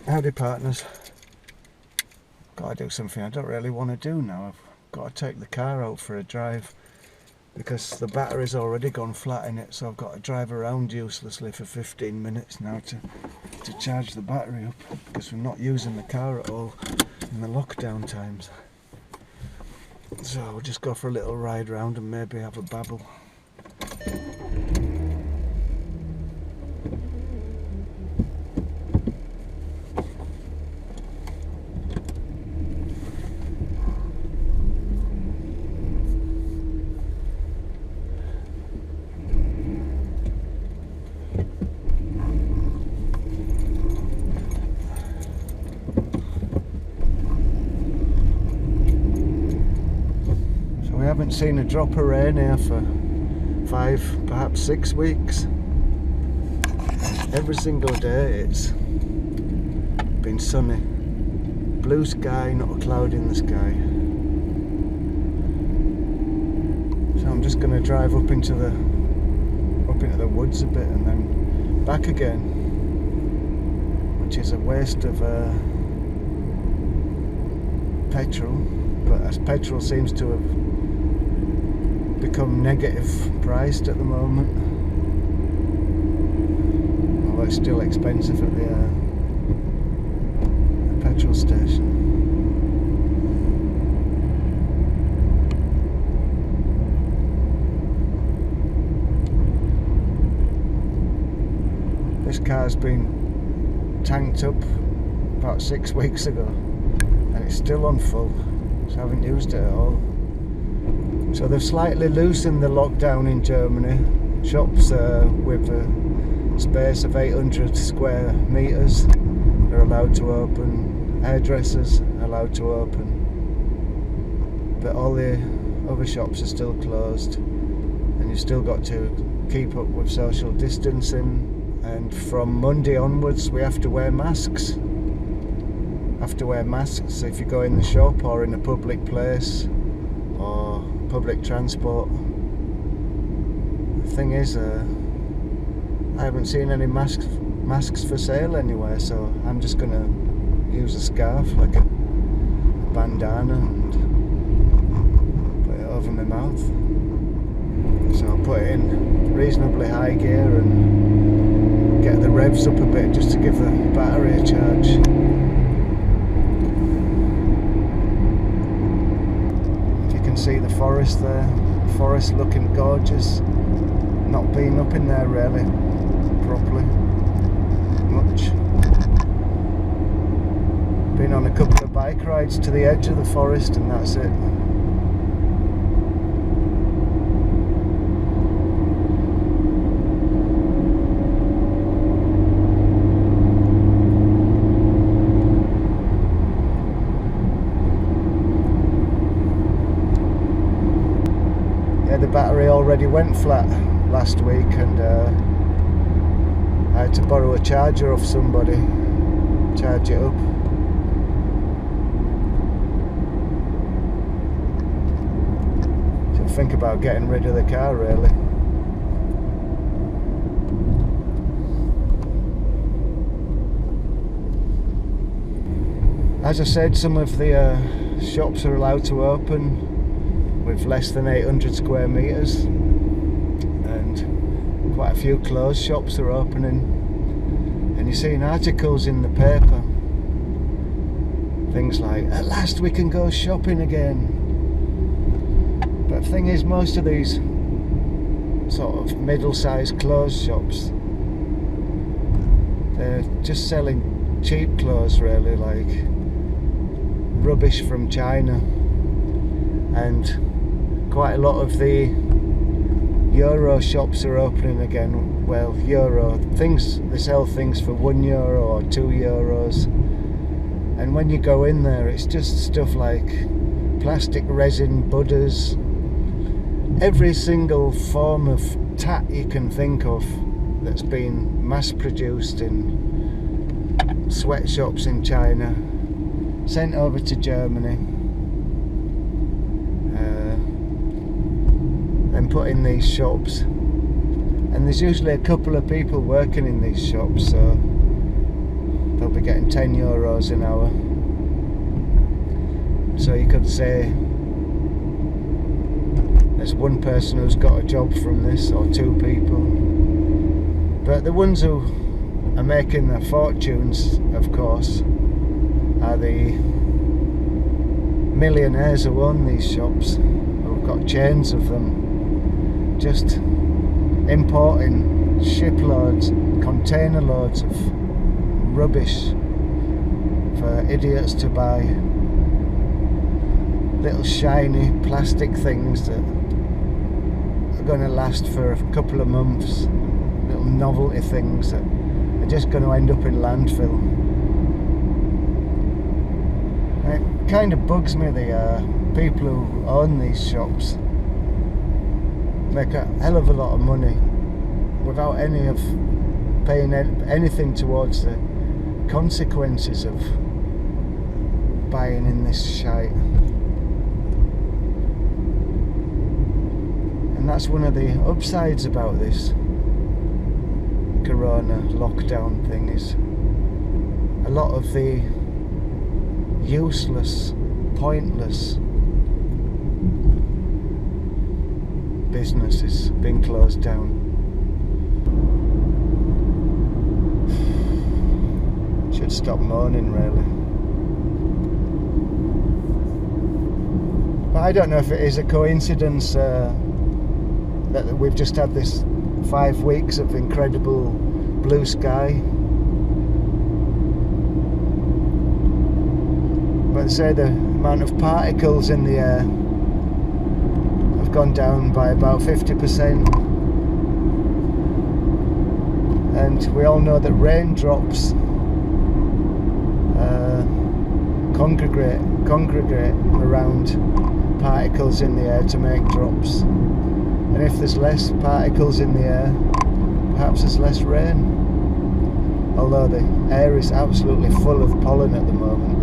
Howdy partners. Got to do something I don't really want to do now. I've got to take the car out for a drive because the battery's already gone flat in it, so I've got to drive around uselessly for 15 minutes now to charge the battery up because we're not using the car at all in the lockdown times. So we'll just go for a little ride round and maybe have a babble. We haven't seen a drop of rain here for 5, perhaps 6 weeks. Every single day it's been sunny. Blue sky, not a cloud in the sky. So I'm just going to drive up into the woods a bit and then back again, which is a waste of petrol, but as petrol seems to have become negative priced at the moment, although it's still expensive at the petrol station. This car's been tanked up about 6 weeks ago and it's still on full, so I haven't used it at all. So they've slightly loosened the lockdown in Germany. Shops with a space of 800 square metres are allowed to open. Hairdressers are allowed to open. But all the other shops are still closed. And you've still got to keep up with social distancing. And from Monday onwards we have to wear masks. If you go in the shop or in a public place or public transport. The thing is, I haven't seen any masks for sale anywhere, so I'm just gonna use a scarf, like a bandana, and put it over my mouth. So I'll put it in reasonably high gear and get the revs up a bit just to give the battery a charge. See the forest there, the forest looking gorgeous. Not been up in there really properly much. Been on a couple of bike rides to the edge of the forest and that's it. The battery already went flat last week and I had to borrow a charger off somebody, charge it up. So think about getting rid of the car really. As I said, some of the shops are allowed to open with less than 800 square metres and quite a few closed shops are opening, and you're seeing articles in the paper, things like, at last we can go shopping again. But the thing is, most of these sort of middle-sized closed shops, they're just selling cheap clothes really, like rubbish from China. And quite a lot of the Euro shops are opening again. Well, Euro things, they sell things for €1 or €2, and when you go in there it's just stuff like plastic resin Buddhas, every single form of tat you can think of that's been mass produced in sweatshops in China, sent over to Germany, and put in these shops. And there's usually a couple of people working in these shops, so they'll be getting €10 an hour. So you could say there's one person who's got a job from this, or two people. But the ones who are making their fortunes, of course, are the millionaires who own these shops, who've got chains of them, just importing shiploads, container loads of rubbish for idiots to buy. Little shiny plastic things that are going to last for a couple of months, little novelty things that are just going to end up in landfill. And it kind of bugs me, the people who own these shops make a hell of a lot of money without any of paying anything towards the consequences of buying in this shite. And that's one of the upsides about this corona lockdown thing, is a lot of the useless, pointless business is being closed down. Should stop moaning, really. But I don't know if it is a coincidence that we've just had this 5 weeks of incredible blue sky. But they say the amount of particles in the air have gone down by about 50%. And we all know that raindrops congregate around particles in the air to make drops. And if there's less particles in the air, perhaps there's less rain. Although the air is absolutely full of pollen at the moment.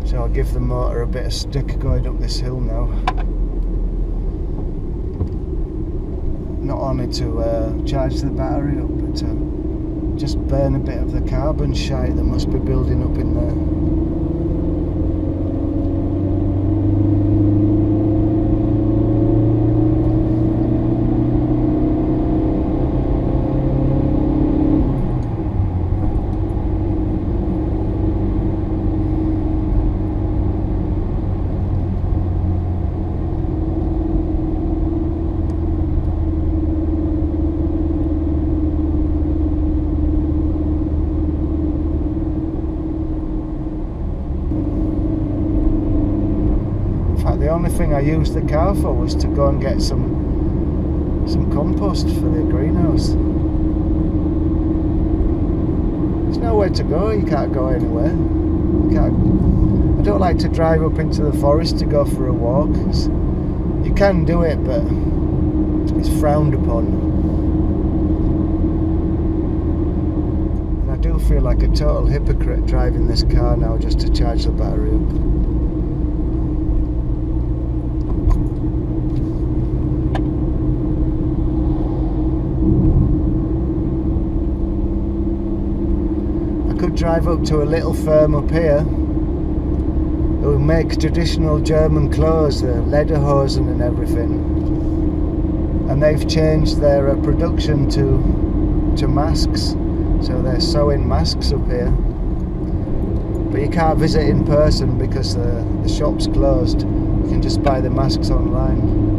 So I'll give the motor a bit of stick going up this hill now. Not only to charge the battery up, but to just burn a bit of the carbon shite that must be building up in there. The only thing I used the car for was to go and get some compost for the greenhouse. There's nowhere to go, you can't go anywhere. I don't like to drive up into the forest to go for a walk. You can do it, but it's frowned upon. And I do feel like a total hypocrite driving this car now just to charge the battery up. Could drive up to a little firm up here who make traditional German clothes, the lederhosen and everything, and they've changed their production to masks, so they're sewing masks up here, but you can't visit in person because the shop's closed. You can just buy the masks online.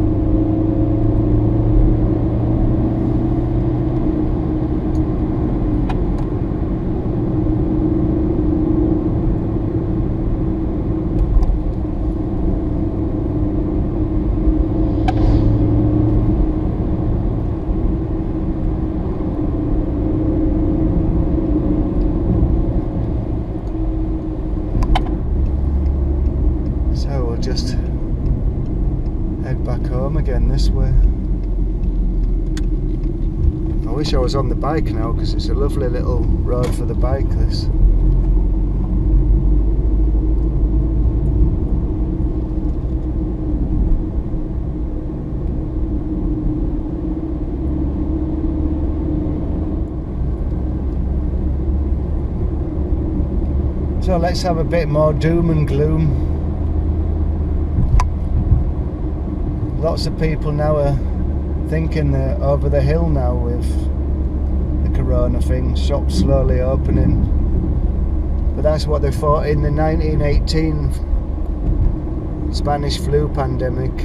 Just head back home again this way. I wish I was on the bike now, because it's a lovely little road for the bike, this. So let's have a bit more doom and gloom. Lots of people now are thinking they're over the hill now with the corona thing, shops slowly opening. But that's what they thought in the 1918 Spanish flu pandemic.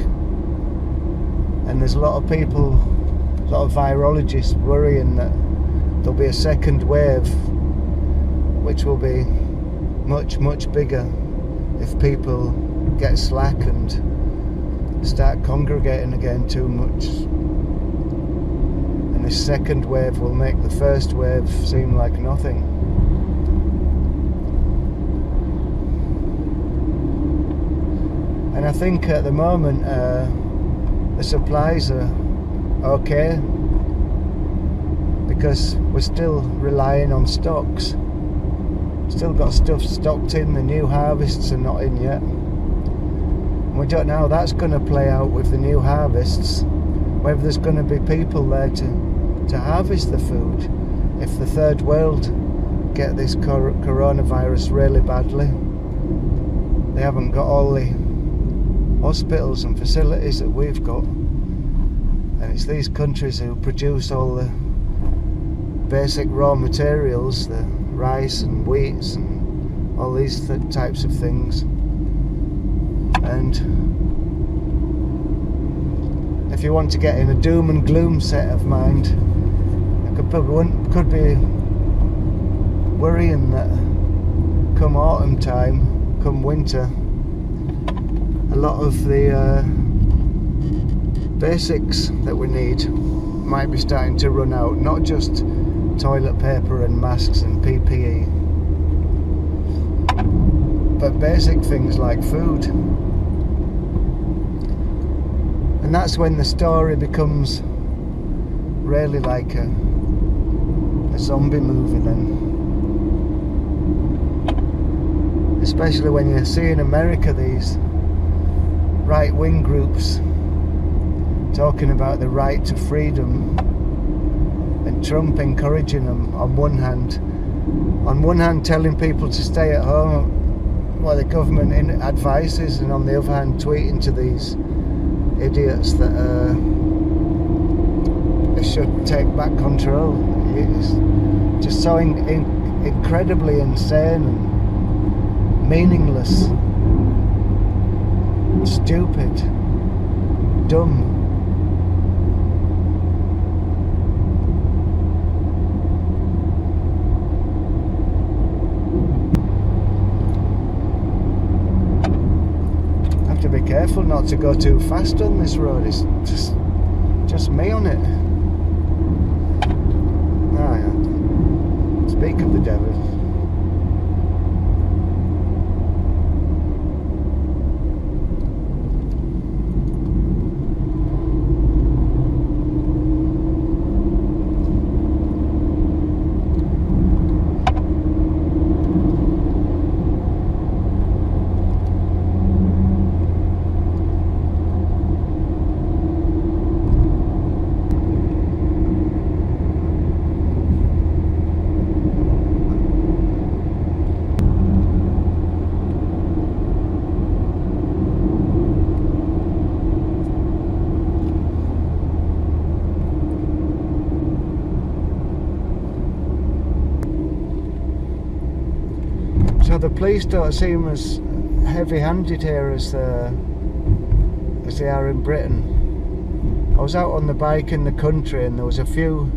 And there's a lot of people, a lot of virologists worrying that there'll be a second wave, which will be much, much bigger if people get slack and start congregating again too much. And this second wave will make the first wave seem like nothing. And I think at the moment the supplies are okay, because we're still relying on stocks. Still got stuff stocked in, the new harvests are not in yet. And we don't know how that's going to play out with the new harvests, whether there's going to be people there to harvest the food. If the third world get this coronavirus really badly, they haven't got all the hospitals and facilities that we've got. And it's these countries who produce all the basic raw materials, the rice and wheats and all these types of things. And if you want to get in a doom and gloom set of mind, I could be worrying that come autumn time, come winter, a lot of the basics that we need might be starting to run out, not just toilet paper and masks and PPE, but basic things like food. And that's when the story becomes really like a zombie movie then. Especially when you see in America these right-wing groups talking about the right to freedom, and Trump encouraging them on one hand telling people to stay at home while the government advises, and on the other hand tweeting to these idiots that they should take back control. It's just so incredibly insane and meaningless, stupid, dumb. To be careful not to go too fast on this road. It's just me on it. Ah, yeah. Speak of the devil. So the police don't seem as heavy-handed here as they are in Britain. I was out on the bike in the country and there was a few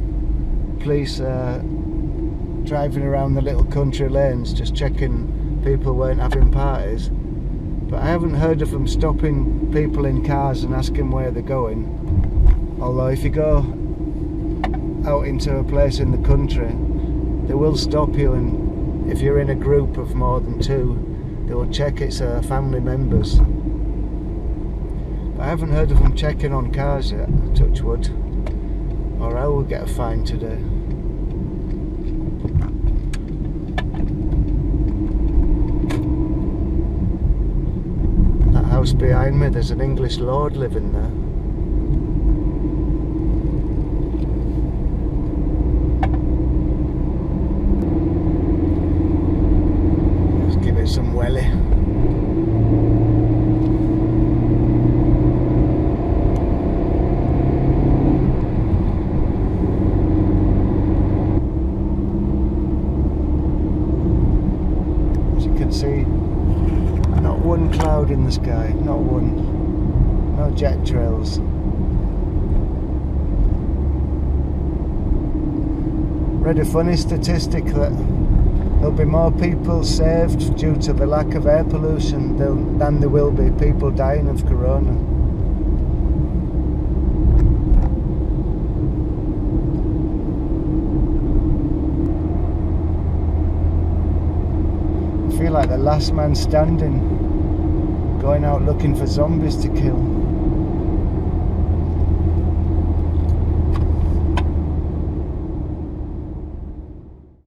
police driving around the little country lanes just checking people weren't having parties. But I haven't heard of them stopping people in cars and asking where they're going. Although if you go out into a place in the country, they will stop you, and if you're in a group of more than two, they will check it's family members. But I haven't heard of them checking on cars yet, touch wood, or I will get a fine today. That house behind me, there's an English lord living there. cloud in the sky, not one. No jet trails. Read a funny statistic that there'll be more people saved due to the lack of air pollution than there will be people dying of corona. I feel like the last man standing, going out looking for zombies to kill.